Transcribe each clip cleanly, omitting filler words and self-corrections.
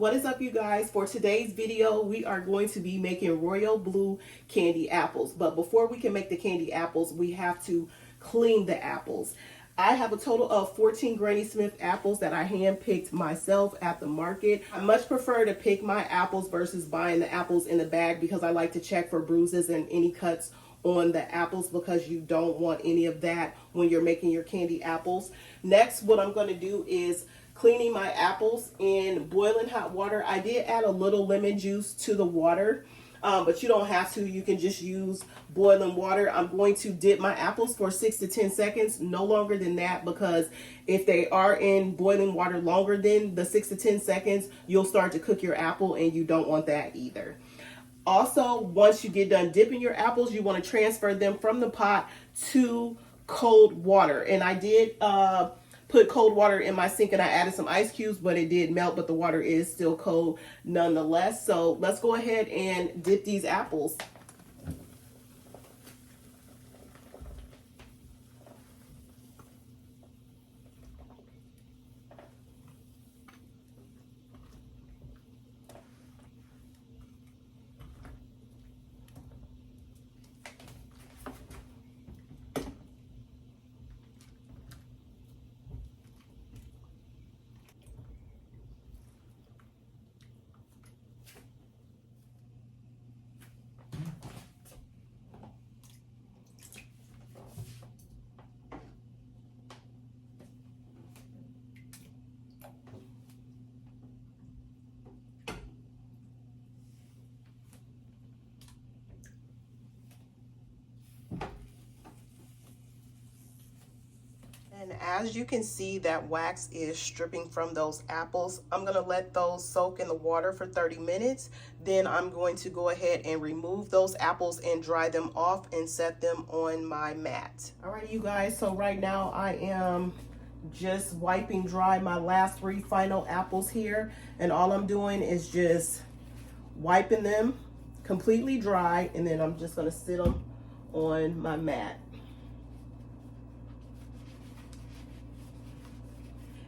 What is up, you guys? For today's video, we are going to be making royal blue candy apples. But before we can make the candy apples, we have to clean the apples. I have a total of 14 Granny Smith apples that I hand-picked myself at the market. I much prefer to pick my apples versus buying the apples in the bag because I like to check for bruises and any cuts on the apples because you don't want any of that when you're making your candy apples. Next, what I'm going to do is cleaning my apples in boiling hot water. I did add a little lemon juice to the water, but you don't have to. You can just use boiling water. I'm going to dip my apples for 6 to 10 seconds, no longer than that, because if they are in boiling water longer than the 6 to 10 seconds, you'll start to cook your apple, and you don't want that either. Also, once you get done dipping your apples, you want to transfer them from the pot to cold water. And I did put cold water in my sink and I added some ice cubes, but it did melt, but the water is still cold nonetheless. So let's go ahead and dip these apples. And as you can see, that wax is stripping from those apples. I'm going to let those soak in the water for 30 minutes. Then I'm going to go ahead and remove those apples and dry them off and set them on my mat. Alrighty, you guys, so right now I am just wiping dry my last 3 final apples here. And all I'm doing is just wiping them completely dry, and then I'm just going to sit them on my mat.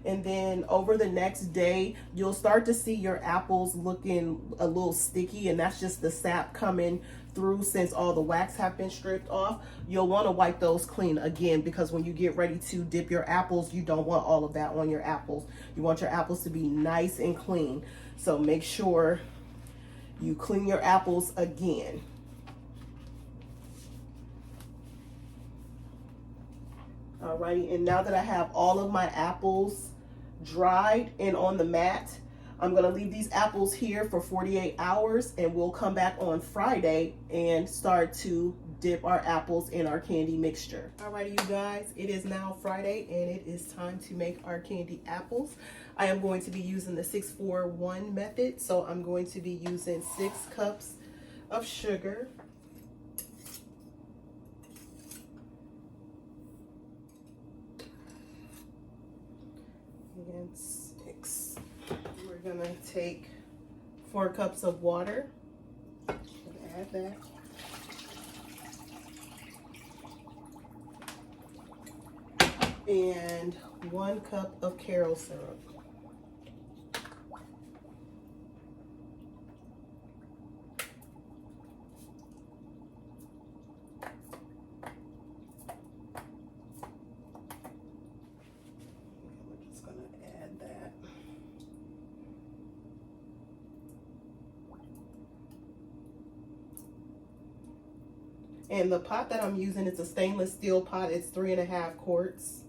And then over the next day, you'll start to see your apples looking a little sticky, and that's just the sap coming through since all the wax have been stripped off. You'll want to wipe those clean again, because when you get ready to dip your apples, you don't want all of that on your apples. You want your apples to be nice and clean. So make sure you clean your apples again. Alrighty, and now that I have all of my apples dried and on the mat, I'm going to leave these apples here for 48 hours, and we'll come back on Friday and start to dip our apples in our candy mixture. Alrighty, you guys, it is now Friday and it is time to make our candy apples. I am going to be using the 641 method, so I'm going to be using 6 cups of sugar, and 6. We're gonna take 4 cups of water. Add that. And 1 cup of Karo syrup. And the pot that I'm using, it's a stainless steel pot. It's 3.5 quarts.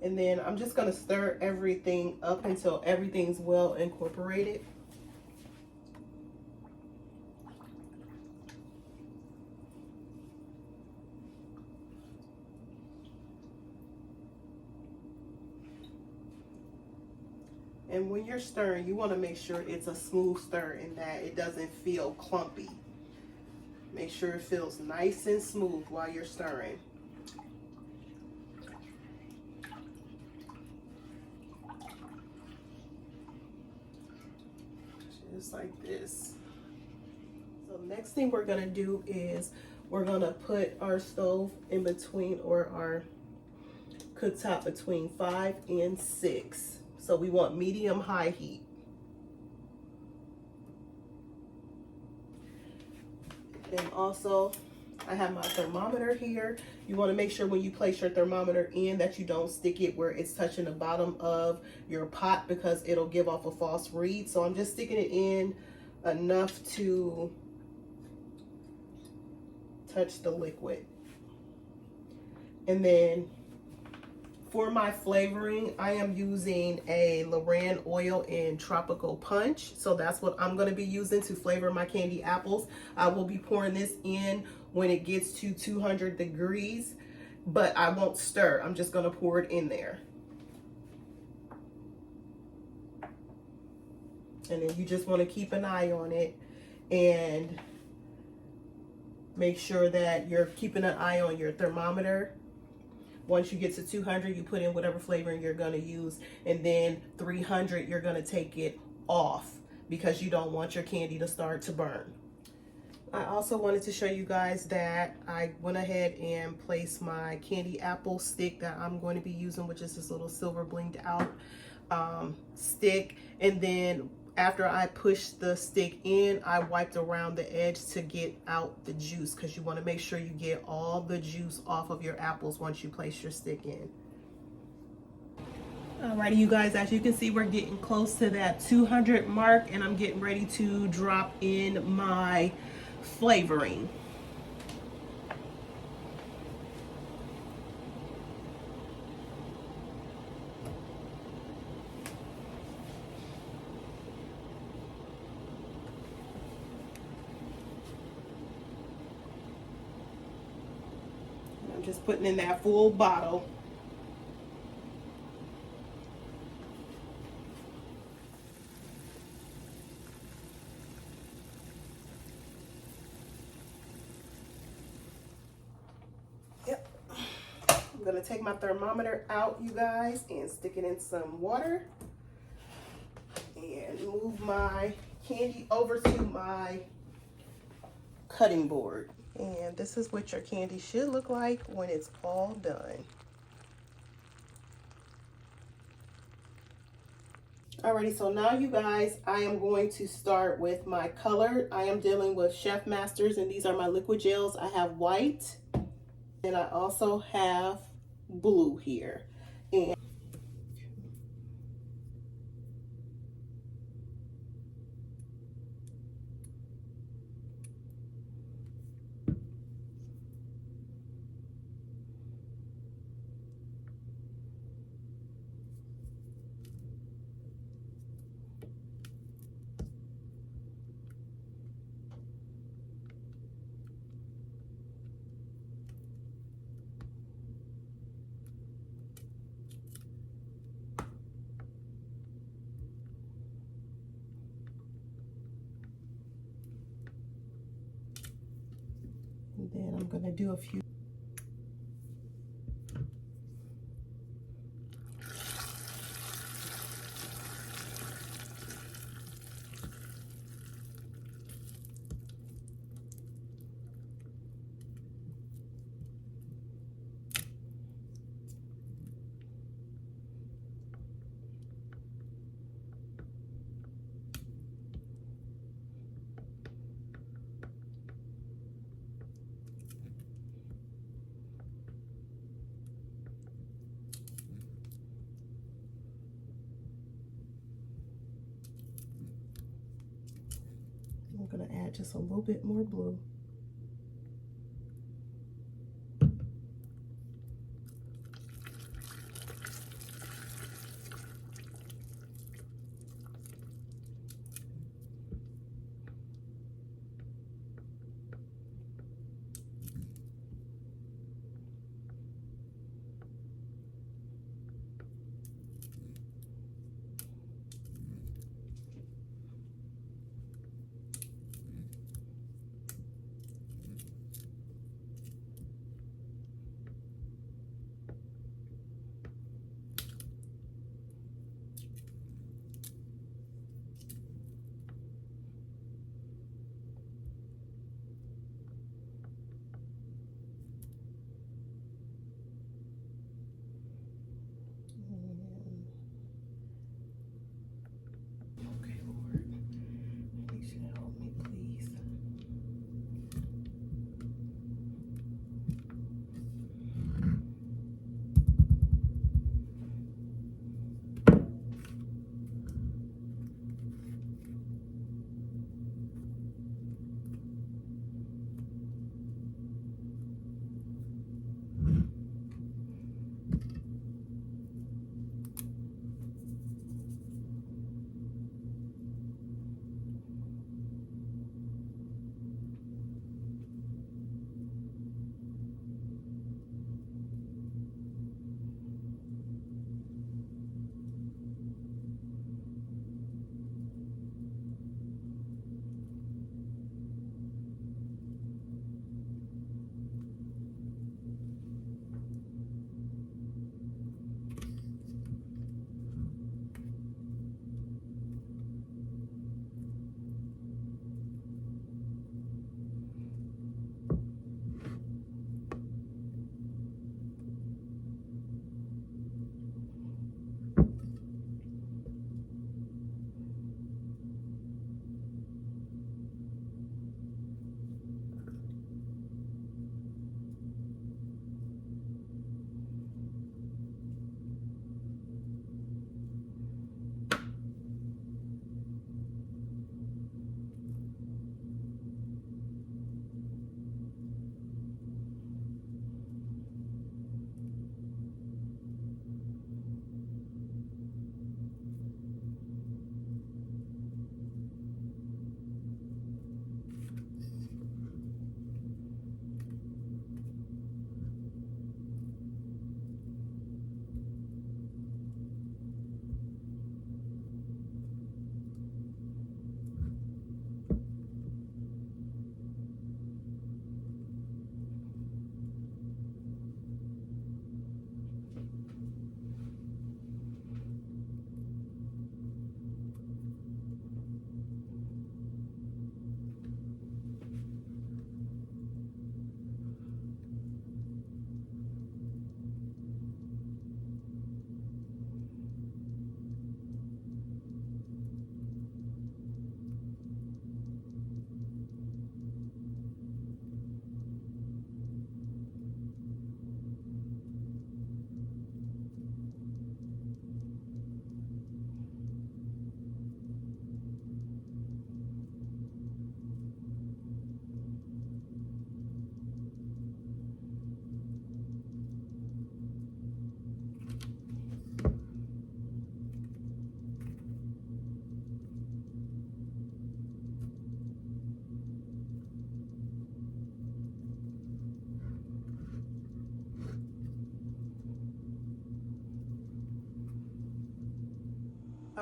And then I'm just going to stir everything up until everything's well incorporated. And when you're stirring, you want to make sure it's a smooth stir and that it doesn't feel clumpy. Make sure it feels nice and smooth while you're stirring. Just like this. So next next thing we're gonna do is we're gonna put our stove in between, or our cooktop between 5 and 6. So we want medium high heat. And also I have my thermometer here. You want to make sure when you place your thermometer in that you don't stick it where it's touching the bottom of your pot, because it'll give off a false read. So I'm just sticking it in enough to touch the liquid. And then for my flavoring, I am using a Loran oil in Tropical Punch. So that's what I'm going to be using to flavor my candy apples. I will be pouring this in when it gets to 200 degrees, but I won't stir. I'm just going to pour it in there. And then you just want to keep an eye on it and make sure that you're keeping an eye on your thermometer. Once you get to 200, you put in whatever flavoring you're going to use, and then 300, you're going to take it off because you don't want your candy to start to burn. I also wanted to show you guys that I went ahead and placed my candy apple stick that I'm going to be using, which is this little silver blinged out stick. And then after I pushed the stick in, I wiped around the edge to get out the juice, because you want to make sure you get all the juice off of your apples once you place your stick in. Alrighty, you guys, as you can see, we're getting close to that 200 mark, and I'm getting ready to drop in my flavoring. I'm just putting in that full bottle. Yep. I'm gonna take my thermometer out, you guys, and stick it in some water and move my candy over to my cutting board. And this is what your candy should look like when it's all done. Alrighty, so now you guys, I am going to start with my color. I am dealing with Chef Masters, and these are my liquid gels. I have white, and I also have blue here. And then I'm gonna do a few. I'm gonna add just a little bit more blue.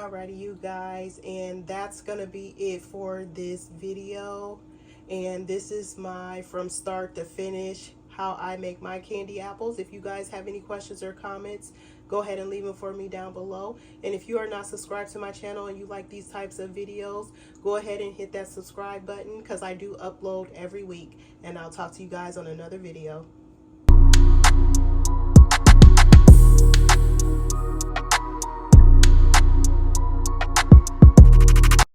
Alrighty, you guys, and that's gonna be it for this video. And this is my from start to finish how I make my candy apples. If you guys have any questions or comments, go ahead and leave them for me down below. And if you are not subscribed to my channel and you like these types of videos, go ahead and hit that subscribe button because I do upload every week. And I'll talk to you guys on another video.